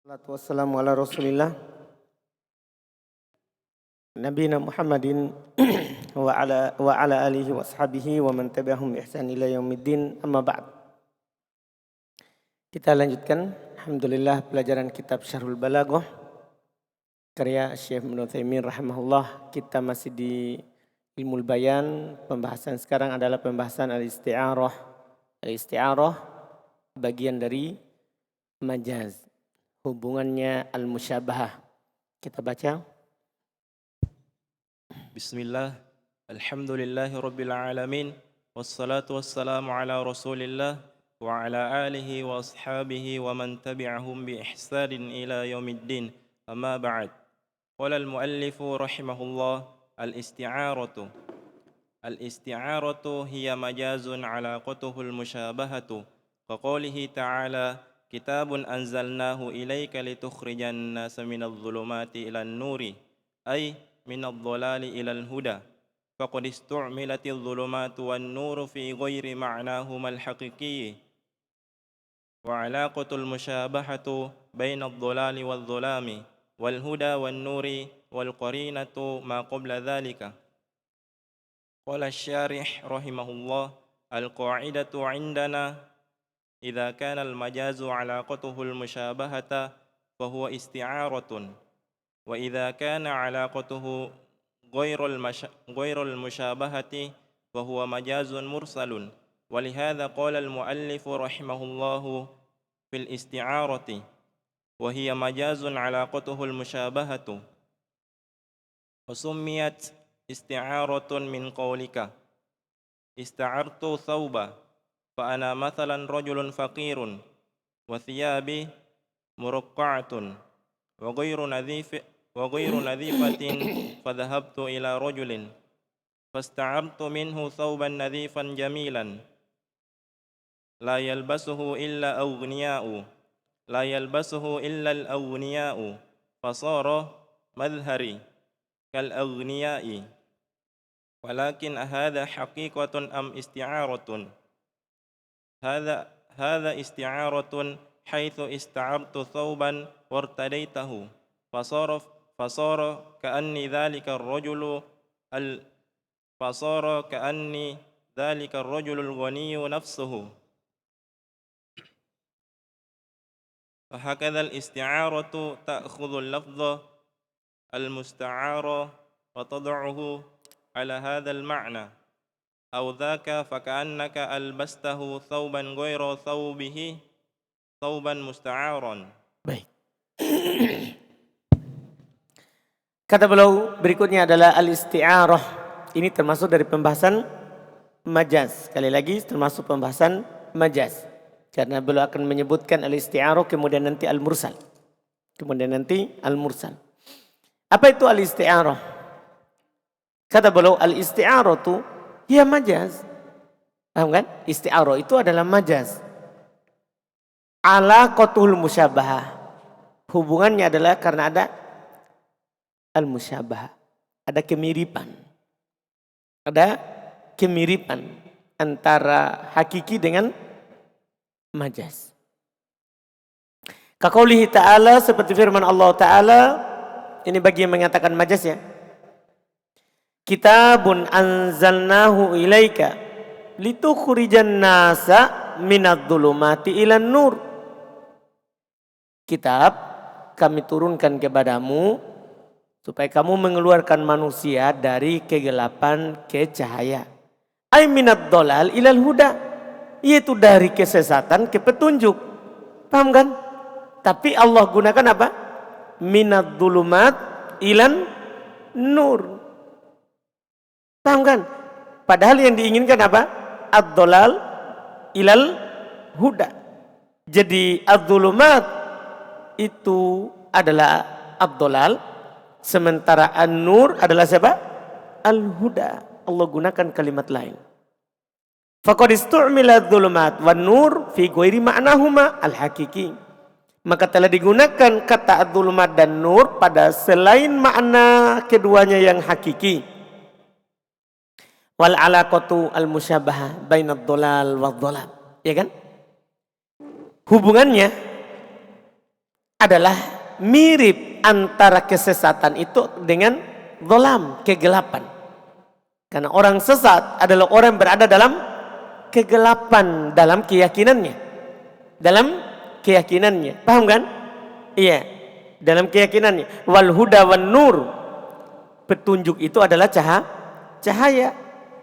Salatu wassalamu ala rasulillah Nabina Muhammadin wa ala alihi wa ashabihi wa man tabi'ahum bi ihsan ila yaumiddin amma ba'd. Kita lanjutkan alhamdulillah pelajaran kitab Syarhul Balaghah karya Syekh Ibnu Utsaimin rahimahullah. Kita masih di Ilmul Bayan. Pembahasan sekarang adalah pembahasan al-isti'arah. Al-isti'arah bagian dari majaz, hubungannya al-musyabahah. Kita baca. Bismillah, alhamdulillahi rabbil alamin, wassalatu wassalamu ala rasulillah, wa ala alihi wa ashabihi wa man tabi'ahum bi ihsanin ila yaumiddin, amma ba'd. Qala al-muallifu rahimahullah, al-isti'aratu. Al-isti'aratu hiya majazun alaqatuhu al-musyabahatu, kaqaulihi ta'ala, kitabun anzalnahu ilayka litukhrijan nasa minadh dhulumati ilan nuri, ay من الضلال إلى الهدى فقد استعملت الظلمات والنور في غير معناهما الحقيقي وعلاقة المشابهة بين الضلال والظلام والهدى والنور والقرينة ما قبل ذلك. قال الشارح رحمه الله القاعدة عندنا إذا كان المجاز علاقته المشابهة فهو استعارة وإذا كان علاقته غير المشابهة فهو مجاز مرسل ولهذا قال المؤلف رحمه الله في الاستعارة وهي مجاز علاقته المشابهة وسميت استعارة من قولك استعرت ثوبا فأنا مثلا رجل فقير وثيابي مرقعة وغير نظيفة فذهبت إلى رجل فاستعرت منه ثوبا نظيفا جميلا لا يلبسه إلا الأغنياء فصار مظهري كالأغنياء ولكن هذا حقيقة أم استعارة؟ هذا استعارة حيث استعرت ثوبا وارتديته فصار كأني ذلك الرجل الغني نفسه. فهكذا الاستعارة تأخذ اللفظ المستعار وتضعه على هذا المعنى أو ذاك فكأنك ألبسته ثوبا غير ثوبه ثوبا مستعارا. Baik. Kata beliau berikutnya adalah al-isti'arah. Ini termasuk dari pembahasan majaz. Sekali lagi termasuk pembahasan majaz. Karena beliau akan menyebutkan al-isti'arah kemudian nanti al-mursal. Apa itu al-isti'arah? Kata beliau al-isti'arah itu ya majaz. Paham kan? Isti'arah itu adalah majaz. Alaqatul musyabahah. Hubungannya adalah karena ada al-musyabahah. Ada kemiripan. Antara hakiki dengan majaz. Kaqaulihi ta'ala, seperti firman Allah Ta'ala. Ini bagi yang mengatakan majaz ya. Kitabun anzalnahu ilaika litukhrijan nasa minadh dhulumati ilan nur. Kitab kami turunkan kepadamu supaya kamu mengeluarkan manusia dari kegelapan ke cahaya. Ay minadh dhalal ilal huda, yaitu dari kesesatan ke petunjuk. Paham kan? Tapi Allah gunakan apa? Minadh dhulumat ilan nur. Paham kan? Padahal yang diinginkan apa? Ad-dhalal ilal huda. Jadi ad-dhulumat itu adalah ad-dhalal, sementara an-nur adalah siapa? Al-huda. Allah gunakan kalimat lain. Faqad istu'mila adh-dhulumat wan-nur fi ghairi ma'nahuma al-haqiqi. Maka telah digunakan kata ad-dhulumat dan nur pada selain makna keduanya yang hakiki. Wal alaqatu al-musyabahah bainad dhalal wad dhalal. Ya kan? Hubungannya adalah mirip antara kesesatan itu dengan dhalam, kegelapan. Karena orang sesat adalah orang yang berada dalam kegelapan dalam keyakinannya. Dalam keyakinannya. Paham kan? Iya. Dalam keyakinannya. Wal huda wan nur. Petunjuk itu adalah cahaya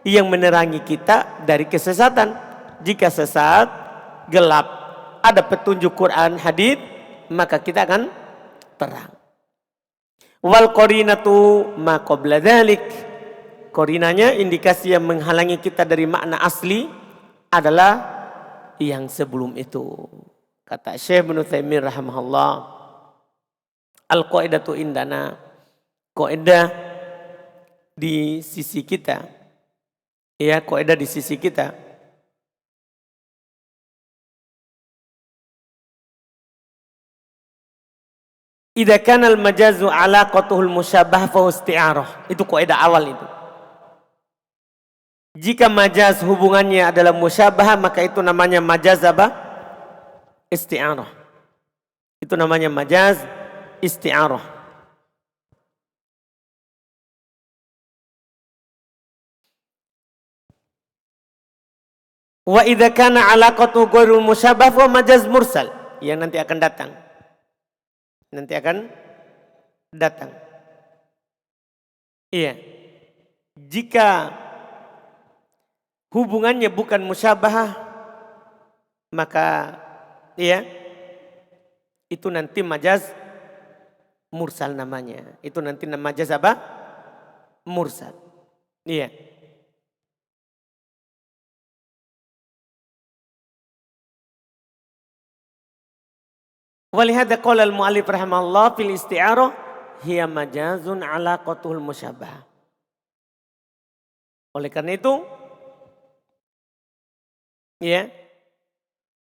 yang menerangi kita dari kesesatan. Jika sesat, gelap, ada petunjuk Quran, hadits, maka kita akan terang. Wal qarinatu ma qabla dzalik. Qarinanya, indikasi yang menghalangi kita dari makna asli adalah yang sebelum itu. Kata Syekh Ibnu Utsaimin rahimahullah, al-qaidatu indana, kaidah di sisi kita. Ya, kaidah di sisi kita. Idza kana al-majazu alaqatuhul musyabah fa isti'arah. Itu kaidah awal itu. Jika majaz hubungannya adalah musyabah, maka itu namanya majaz apa? Isti'arah. Itu namanya majaz isti'arah. Wa idza kana alaqatu ghairul musyabah fa majaz mursal. Yang nanti akan datang. Nanti akan datang. Iya. Jika hubungannya bukan musyabahah, maka iya, itu nanti majaz mursal namanya. Itu nanti majaz apa? Mursal. Iya. Walihada qala al-mu'allif rahimahullah fil isti'arah hiya majazun alaqatuhul musyabah. Oleh karena itu, ya,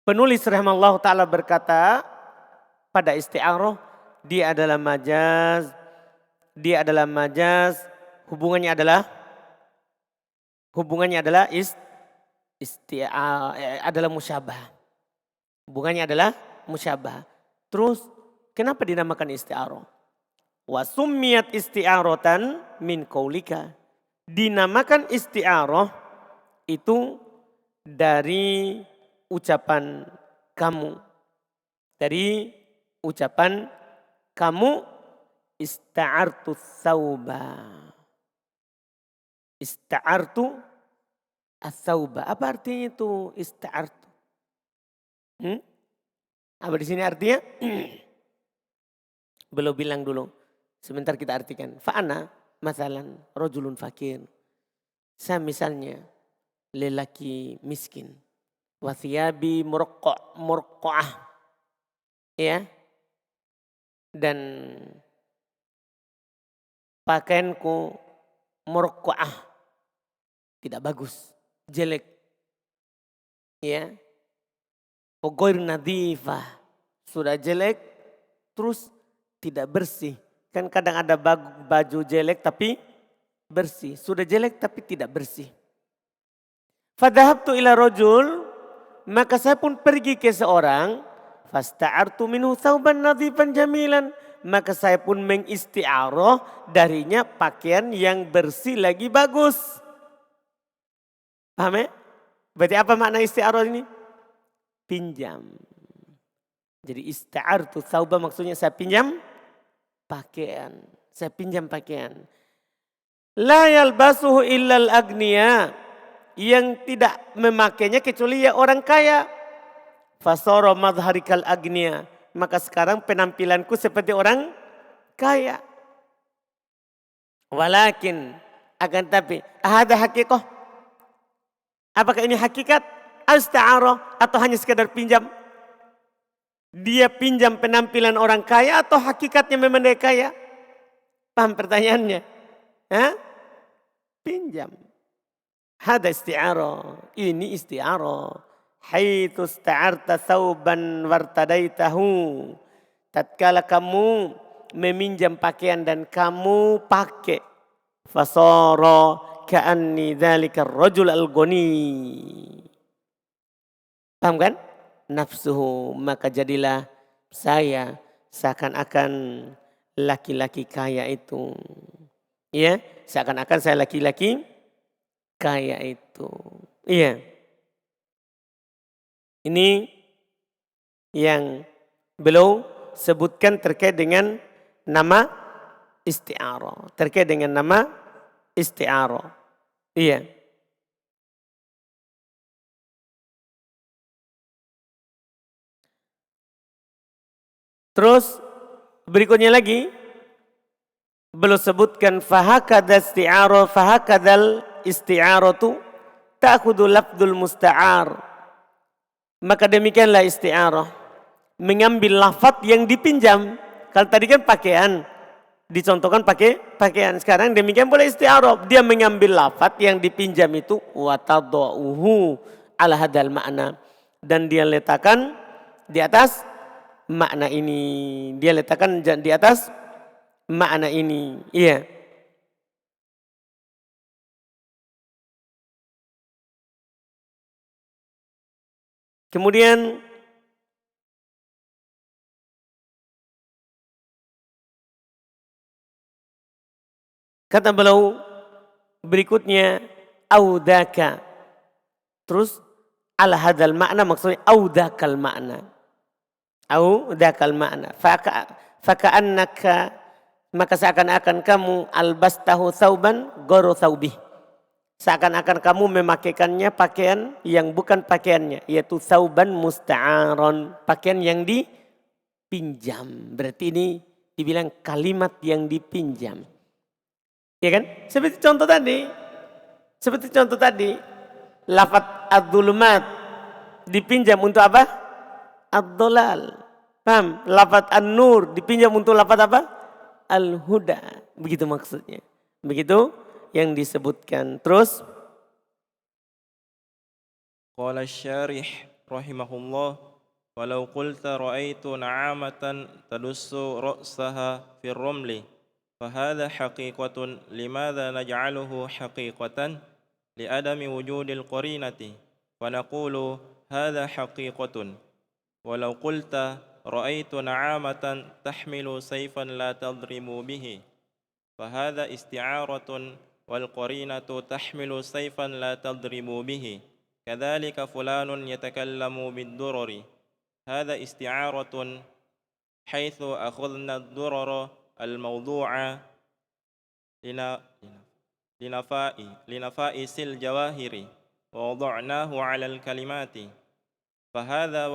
penulis rahimahullah ta'ala berkata pada isti'arah dia adalah majaz, hubungannya adalah adalah musyabah. Hubungannya adalah musyabah. Terus kenapa dinamakan isti'arah? Wa summiyat isti'aratan min qaulika. Dinamakan isti'arah itu dari ucapan kamu. Dari ucapan kamu, ista'artu tsauba. Ista'artu ats-tsauba. Apa artinya itu ista'artu? Apa di sini artinya? Belum bilang dulu. Sebentar kita artikan. Fa'ana masalan rajulun fakir. Saya misalnya lelaki miskin. Wa thiyabi murqa'ah. Ya. Dan pakaianku murqa'ah. Tidak bagus. Jelek. Ya. Ghair nadhifah, sudah jelek terus tidak bersih. Kan kadang ada baju jelek tapi bersih, sudah jelek tapi tidak bersih. Fadhahabtu ila rajul, maka saya pun pergi ke seorang, fasta'artu minhu thawban nadhifan jamilan, maka saya pun mengisti'arah darinya pakaian yang bersih lagi bagus. Paham ya? Berarti apa makna isti'arah ini? Pinjam. Jadi ista'artu thawba maksudnya saya pinjam pakaian. Saya pinjam pakaian. La yalbasuhu illal agniya. Yang tidak memakainya kecuali ya orang kaya. Fasara madharikal agniya. Maka sekarang penampilanku seperti orang kaya. Walakin akan tapi ada hakikat. Apakah ini hakikat? Ista'arah atau hanya sekedar pinjam? Dia pinjam penampilan orang kaya atau hakikatnya memang dia kaya? Paham pertanyaannya? Hah? Pinjam. Hada isti'arah. Ini isti'arah. Haitsu ista'arta thawban wartadaitahu. Tatkala kamu meminjam pakaian dan kamu pakai. Fasara ka'anni dzalika ar-rajul al-ghani. Paham kan? Nafsuhu, maka jadilah saya seakan-akan laki-laki kaya itu, ya, seakan-akan saya laki-laki kaya itu. Iya. Ini yang beliau sebutkan terkait dengan nama isti'arah. Terkait dengan nama isti'arah. Iya. Terus berikutnya lagi beliau sebutkan fahakadal isti'aratu ta'khudhu lafdul musta'ar. Maka demikianlah isti'arah, mengambil lafaz yang dipinjam. Kalau tadi kan pakaian, dicontohkan pakai pakaian. Sekarang demikian boleh isti'arah, dia mengambil lafaz yang dipinjam itu wa tadauhu ala hadal makna, dan dia letakkan di atas makna ini. Dia letakkan di atas makna ini. Iya. Kemudian kata beliau berikutnya audaka. Terus ala hadal makna maksudnya audakal makna. Audakal makna. Faka'annaka, maka seakan-akan kamu albastahu thauban ghairu thaubih. Seakan-akan kamu memakaikannya pakaian yang bukan pakaiannya, yaitu thauban musta'aron, pakaian yang dipinjam. Berarti ini dibilang kalimat yang dipinjam. Ya kan? Seperti contoh tadi. Lafaz ad-dhulumat dipinjam untuk apa? Ad-dhalal. Paham? Lafaz an-nur dipinjam untuk lafaz apa? Al-huda. Begitu maksudnya. Begitu yang disebutkan. Terus Qala asy-syarih rahimahullah, walau qulta ra'aitu na'amatan tadussu ra'saha fi ramli fahadha haqiqatun limadha naj'aluhu haqiqatan li'adami wujudil qarinati wa naqulu hadha haqiqatun. Walau qulta ra'aitu na'amatan tahmilu sayfan la tadribu bihi fahadha isti'aratun wal qarinatu tahmilu sayfan la tadribu bihi. Kadzalika fulanun yatakallamu bid-durari. Hadha isti'aratun haitsu akhadna ad-durara al-mawdu'a linafa'isil jawahiri wa wada'nahu 'ala al-kalimati. Fahadha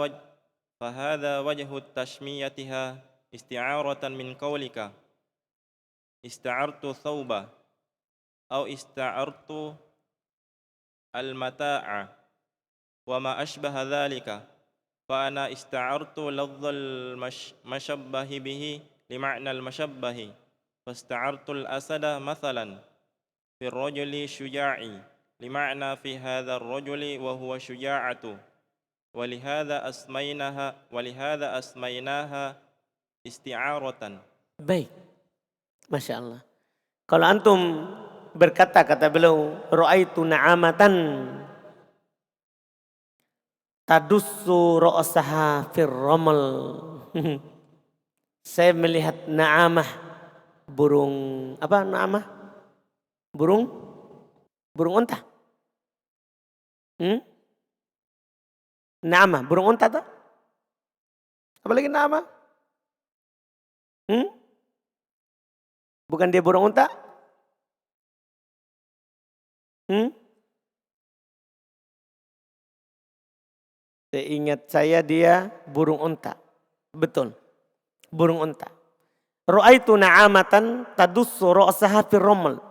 wajhu tashmiyatiha isti'aratan min qawlika ista'artu thawba aw ista'artu al-mata'a wa ma ashbaha dhalika fa ana ista'artu lafdhal mashabbahi bihi li ma'na al-mashabbahi fasta'artu al-asada mathalan fi ar-rajuli syuja'i li ma'na fi hadha ar-rajuli wa huwa syuja'atu wa li hadha asmaynaha isti'aratan. baik. Masya Allah. Kalau antum berkata, kata beliau, ra'aitu na'amatan tadussu ra'saha fir ramal. Saya melihat na'amah, burung apa na'amah? Burung unta. Na'amah, burung unta tak? Apalagi na'amah? Bukan dia burung unta? Seingat saya dia burung unta. Betul. Burung unta. Ra'aitu na'amatan tadussu ra'saha fir ramal.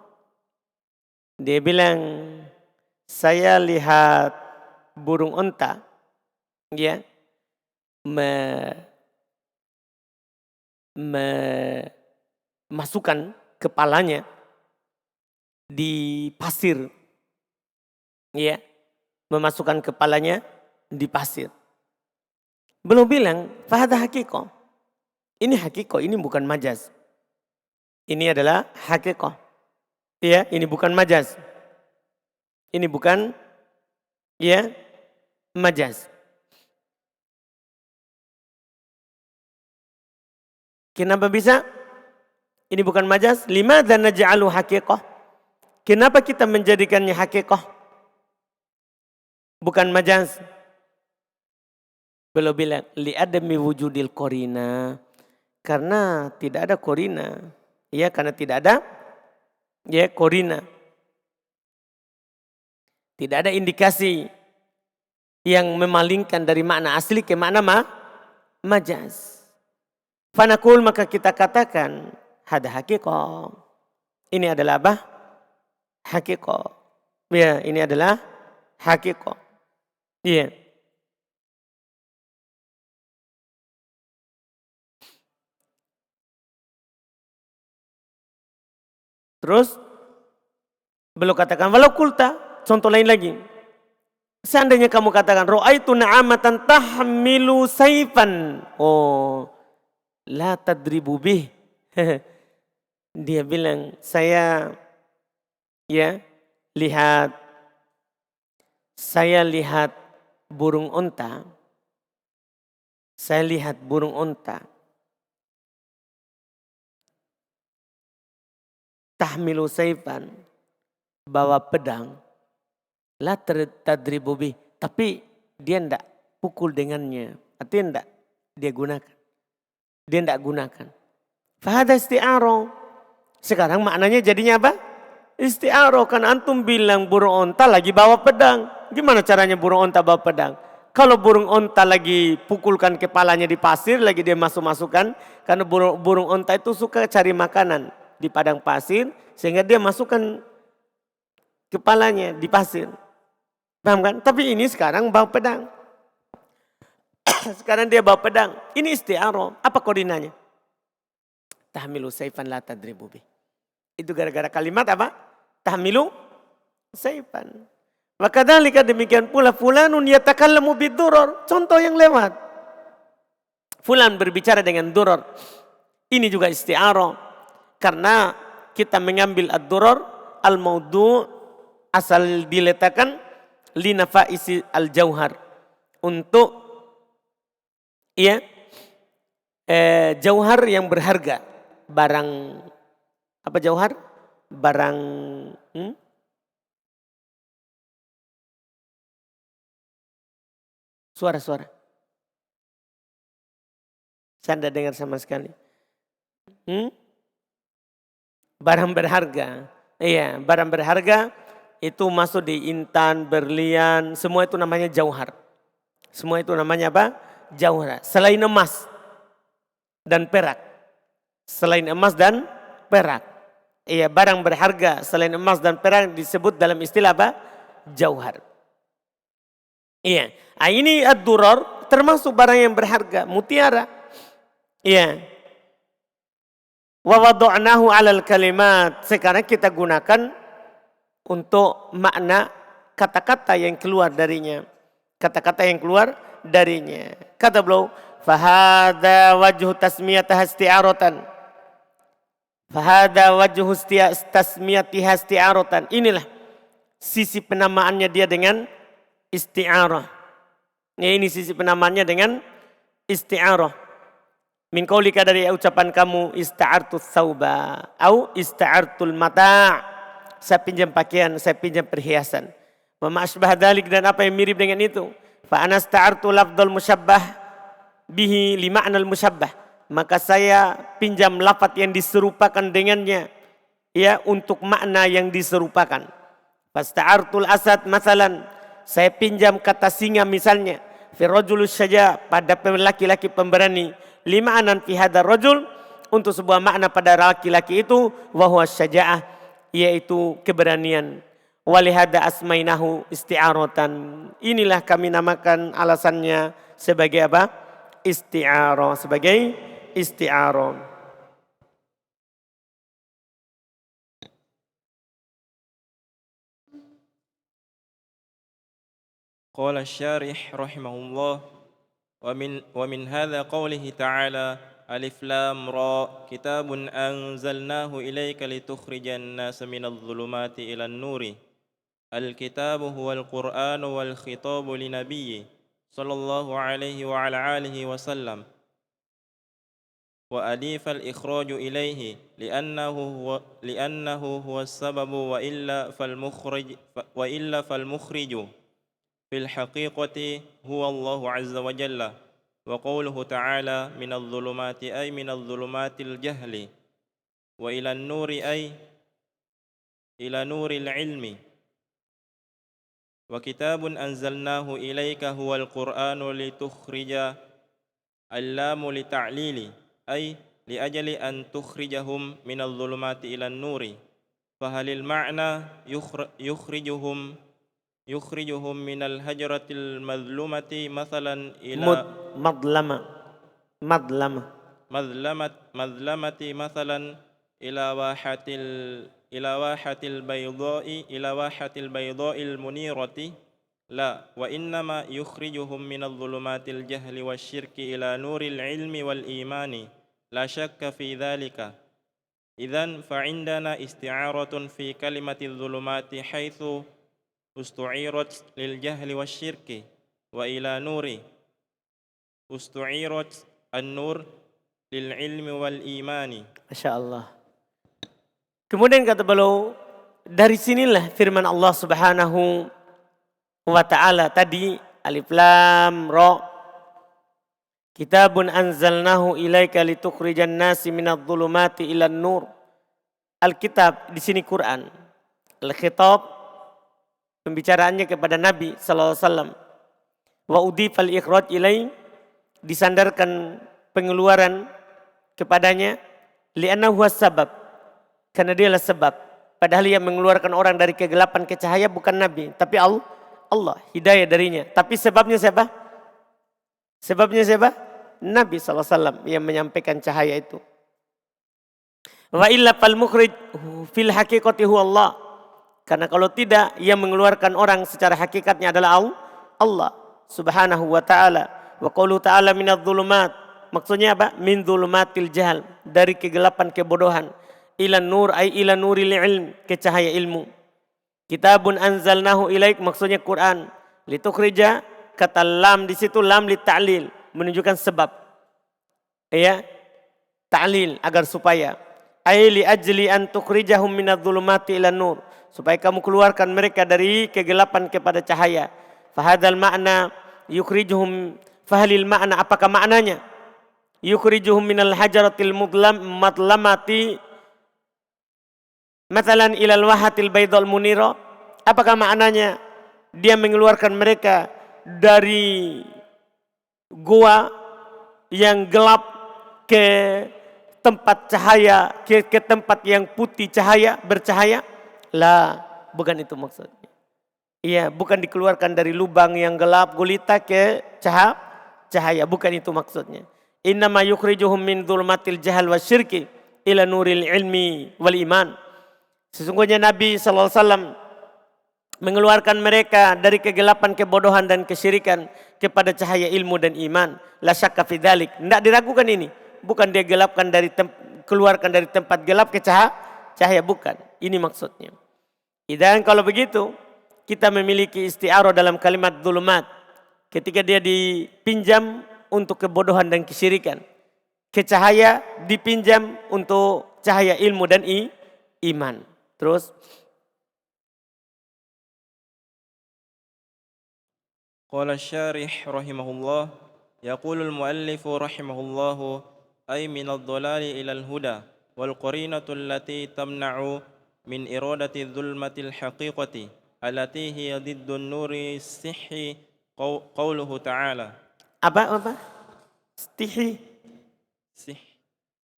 Dia bilang, saya lihat burung unta, ya, memasukkan kepalanya di pasir, ya, memasukkan kepalanya di pasir. Belum bilang, fahadha haqiqah. Ini haqiqah, ini bukan majaz. Ini adalah haqiqah. Ya, ini bukan majaz. Ini bukan, ya, majaz. Kenapa bisa? Ini bukan majaz. Limadza naj'alu haqiqah? Kenapa kita menjadikannya haqiqah? Bukan majaz. Beliau bilang li'adami wujudil qarina. Karena tidak ada qarina. Ya, karena tidak ada ya qarina. Tidak ada indikasi yang memalingkan dari makna asli ke makna majaz. Fanaqul, maka kita katakan hada haqiqah. Ini adalah apa? Haqiqah. Ya, ini adalah haqiqah. Iya. Terus beliau katakan walau kulta, contoh lain lagi. Seandainya kamu katakan ra'aitu na'amatan tahmilu saifan. Oh, la tadribu bih. Dia bilang, saya lihat burung unta. Saya lihat burung unta. Tahmilu saifan, bawa pedang. La tadribu bih, tapi dia tidak pukul dengannya. Artinya tidak dia gunakan. Dia tidak gunakan. Fahada isti'arah. Sekarang maknanya jadinya apa? Isti'arah. Kan antum bilang burung onta lagi bawa pedang. Gimana caranya burung onta bawa pedang? Kalau burung onta lagi pukulkan kepalanya di pasir, lagi dia masukkan. Karena burung onta itu suka cari makanan di padang pasir. Sehingga dia masukkan kepalanya di pasir. Paham kan? Tapi ini sekarang bawa pedang. Sekarang dia bawa pedang. Ini isti'arah. Apa koordinanya? Tahmilu saifan la tadribu bih. Itu gara-gara kalimat apa? Tahmilu saifan. Wa kadzalika, demikian pula fulanun yatakallamu bid-durar. Contoh yang lewat. Fulan berbicara dengan durar. Ini juga isti'arah. Karena kita mengambil ad-durar al-maudu' asal diletakkan linafaisi al-jauhar. Untuk jauhar yang berharga. Barang apa jauhar? Barang suara-suara. Saya tidak dengar sama sekali. Barang berharga. Iya, barang berharga itu masuk di intan, berlian, semua itu namanya jauhar. Semua itu namanya apa? Jauhar. Selain emas dan perak. Selain emas dan perak. Iya, barang berharga selain emas dan perak disebut dalam istilah apa? Jauhar. Iya. Nah, ini ad-durar termasuk barang yang berharga, mutiara. Iya. Wa wada'nahu 'alal kalimat. Sekarang kita gunakan untuk makna kata-kata yang keluar darinya. Kata-kata yang keluar darinya. Kata beliau, fahada wajhu tasmiyatah isti'aratan. Fahada wajhu tasmiyatih isti'aratan. Inilah sisi penamaannya dia dengan isti'arah. Ya, ini sisi penamaannya dengan isti'arah. Min qaulika, dari ucapan kamu, ista'artu thawba au ista'artul mata'. Saya pinjam pakaian, saya pinjam perhiasan. Wa ma asbah dzalik, dan apa yang mirip dengan itu. Fa ana ista'artu lafdzul musyabbah bihi li ma'nal musyabbah. Maka saya pinjam lafaz yang diserupakan dengannya, ya, untuk makna yang diserupakan. Fasta'artul asad masalan, saya pinjam kata singa misalnya. Fi rajulus syaja', pada laki-laki pemberani. Lima anan fi hadar rajul, untuk sebuah makna pada laki-laki itu, wa huwa syaja'ah, yaitu keberanian. Walihada asmainahu isti'aratan. Inilah kami namakan alasannya sebagai apa? Isti'arah, sebagai isti'arah. Qala asy-syarih rahimahullah ومن هذا قوله تعالى ألف لام را كتاب أنزلناه إليك لتخرج الناس من الظلمات إلى النور. الكتاب هو القرآن والخطاب لنبيه صلى الله عليه وعلى آله وسلم. وأليف الإخراج إليه لأنه هو السبب وإلا فالمخرج في الحقيقة هو الله عز وجل. وقوله تعالى من الظلمات أي من الظلمات الجهل وإلى النور أي إلى نور العلم. وكتاب أنزلناه إليك هو القرآن لتخرج اللام لتعليل أي لأجل أن تخرجهم من الظلمات إلى النور. فهل المعنى يخرجهم من الهجرة المظلمة مثلا إلى مظلمة مثلا إلى واحة البيضاء المنيرة؟ لا، وإنما يخرجهم من الظلمات الجهل والشرك إلى نور العلم والإيمان، لا شك في ذلك. إذن فعندنا استعارة في كلمة الظلمات حيث استعيرت للجهل والشرك، وإلى نور استعيرت النور للعلم والإيمان. Masya Allah. Kemudian kata beliau, dari sinilah firman Allah Subhanahu wa ta'ala tadi, alif lam ra, kitabun anzalnahu ilaika litukhrijan nasi minadh dhulumati ilan nur. Alkitab di sini Quran. Al-khitab pembicaraannya kepada Nabi sallallahu alaihi wasallam. Wa udifal ikhraj ilai, disandarkan pengeluaran kepadanya, li'annahu huwas sabab, karena dialah sebab. Padahal yang mengeluarkan orang dari kegelapan ke cahaya bukan Nabi, tapi Allah hidayah darinya. Tapi sebabnya siapa? Sebabnya siapa? Nabi SAW yang menyampaikan cahaya itu. Wa illa fal mukhrij fil haqiqati huwa Allah. Karena kalau tidak, yang mengeluarkan orang secara hakikatnya adalah Allah Subhanahu wa ta'ala. Wa qauluhu ta'ala minadh dhulumat. Maksudnya apa? Min dhulumatil jahl, dari kegelapan kebodohan. Ila nur ay ila nuril ilm, ke cahaya ilmu. Kitabun anzalnahu ilaik, maksudnya Quran. Litukhrija, kata lam di situ lam li ta'lil, menunjukkan sebab. Ya, ta'lil agar supaya. Ay li ajli an tukhrijahum minadh dhulumati ila nur, supaya kamu keluarkan mereka dari kegelapan kepada cahaya. Fahadzal makna yukhrijuhum, fahalil makna, apakah maknanya? Yukhrijuhum minal hajaratil madlamati mathalan ilal wahatil baydal munira. Apakah maknanya dia mengeluarkan mereka dari gua yang gelap ke tempat cahaya, ke tempat yang putih cahaya, bercahaya? Lah, bukan itu maksudnya. Iya, bukan dikeluarkan dari lubang yang gelap gulita ke cahaya, bukan itu maksudnya. Innama yukhrijuhum min dhulumatil jahl wasyirki ila nuril ilmi wal iman. Sesungguhnya Nabi SAW mengeluarkan mereka dari kegelapan kebodohan dan kesyirikan kepada cahaya ilmu dan iman. La syakka fi dzalik. Tidak diragukan ini. Bukan dia gelapkan keluarkan dari tempat gelap ke cahaya, bukan. Ini maksudnya. Dan kalau begitu, kita memiliki isti'arah dalam kalimat dhulumat. Ketika dia dipinjam untuk kebodohan dan kesyirikan. Ke cahaya dipinjam untuk cahaya ilmu dan iman. Terus qala asy-syarih rahimahullah, yaqulul muallifu rahimahullah ay minadh dhalali ilal huda wal qarinatu allati tamna'u min iradati dhulmatil haqiqati allati hiya diddun nuri sihhi qauluhu ta'ala. Apa? Stihi.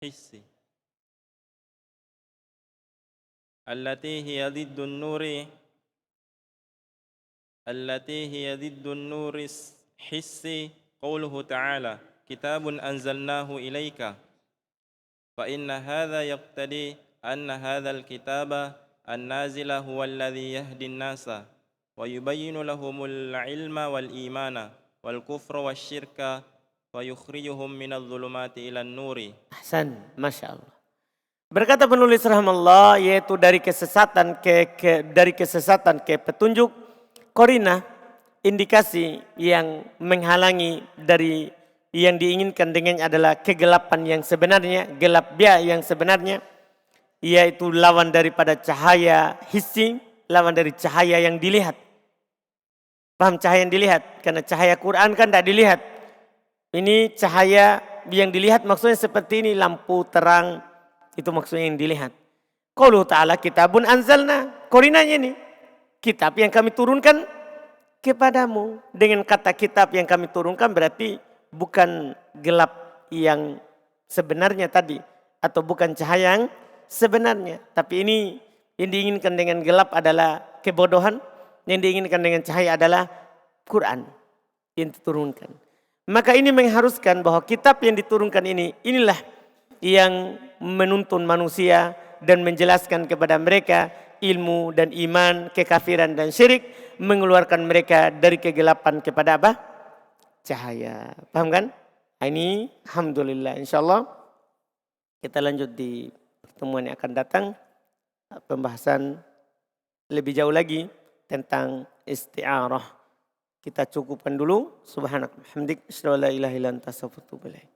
Hissi. التي هي ضد النور الحسي قوله تعالى كتاب أنزلناه إليك. فإن هذا يقتضي أن هذا الكتاب النازل هو الذي يهدي الناس ويبين لهم العلم والإيمان والكفر والشرك ويخرجهم من الظلمات إلى النور. Ahsan, Masya Allah. Berkata penulis rahimahullah, yaitu dari kesesatan ke petunjuk, qarinah, indikasi yang menghalangi dari yang diinginkan dengannya adalah kegelapan yang sebenarnya, gelap dia yang sebenarnya, yaitu lawan daripada cahaya hissi, lawan dari cahaya yang dilihat. Paham cahaya yang dilihat? Karena cahaya Quran kan tidak dilihat. Ini cahaya yang dilihat maksudnya seperti ini, lampu terang, itu maksudnya yang dilihat. Qauluhu ta'ala kitabun anzalna, korinanya ini, kitab yang kami turunkan kepadamu. Dengan kata kitab yang kami turunkan berarti bukan gelap yang sebenarnya tadi, atau bukan cahaya yang sebenarnya. Tapi ini yang diinginkan dengan gelap adalah kebodohan, yang diinginkan dengan cahaya adalah Quran yang diturunkan. Maka ini mengharuskan bahwa kitab yang diturunkan ini, inilah yang menuntun manusia dan menjelaskan kepada mereka ilmu dan iman, kekafiran dan syirik, mengeluarkan mereka dari kegelapan kepada apa? Cahaya. Paham kan? Ini alhamdulillah, insyaallah kita lanjut di pertemuan yang akan datang, pembahasan lebih jauh lagi tentang isti'arah. Kita cukupkan dulu. Subhanakallahumma wa bihamdik, asyhadu an la ilaha illa anta, astaghfiruka wa atubu ilaik.